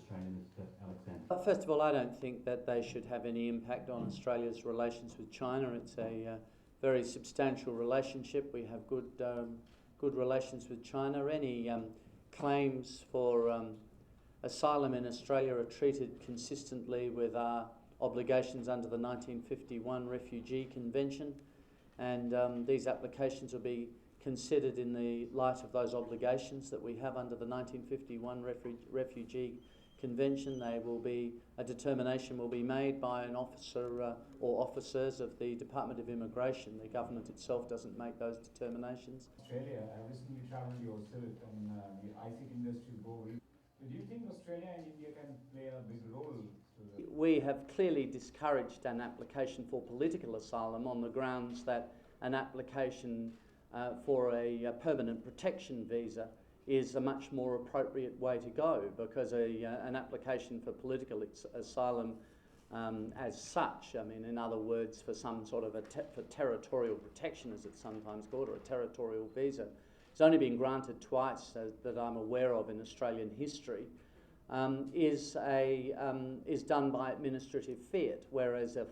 Australia, Mr. Alexander? First of all, I don't think that they should have any impact on Australia's relations with China. It's a very substantial relationship. We have good relations with China. Any claims for asylum in Australia are treated consistently with our obligations under the 1951 Refugee Convention, and these applications will be considered in the light of those obligations that we have under the 1951 Refugee Convention. A determination will be made by an officer or officers of the Department of Immigration. The government itself doesn't make those determinations. Australia, I recently travelled yourself and the ICT industry board. Do you think Australia and India can play a big role? We have clearly discouraged an application for political asylum on the grounds that an application for a permanent protection visa is a much more appropriate way to go, because an application for political asylum as such, I mean, in other words, for some sort of for territorial protection, as it's sometimes called, or a territorial visa, it's only been granted twice that I'm aware of in Australian history, is done by administrative fiat, whereas I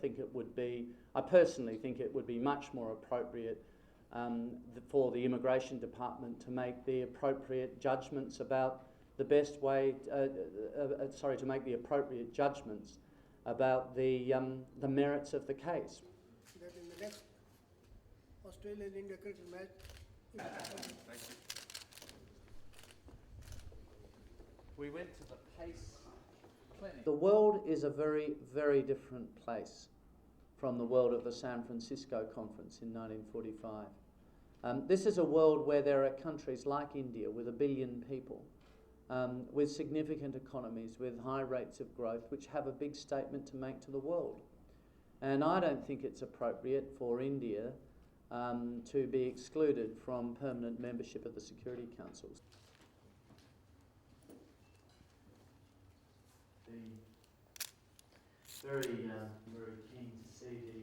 personally think it would be much more appropriate for the Immigration Department to make the appropriate judgments about the best way, to make the appropriate judgments about the merits of the case. That in the next Australia-India cricket match. Thank you. We went to the Pace Clinic. The world is a very, very different place from the world of the San Francisco Conference in 1945. This is a world where there are countries like India with 1 billion people, with significant economies, with high rates of growth, which have a big statement to make to the world. And I don't think it's appropriate for India to be excluded from permanent membership of the Security Councils. Very keen to see the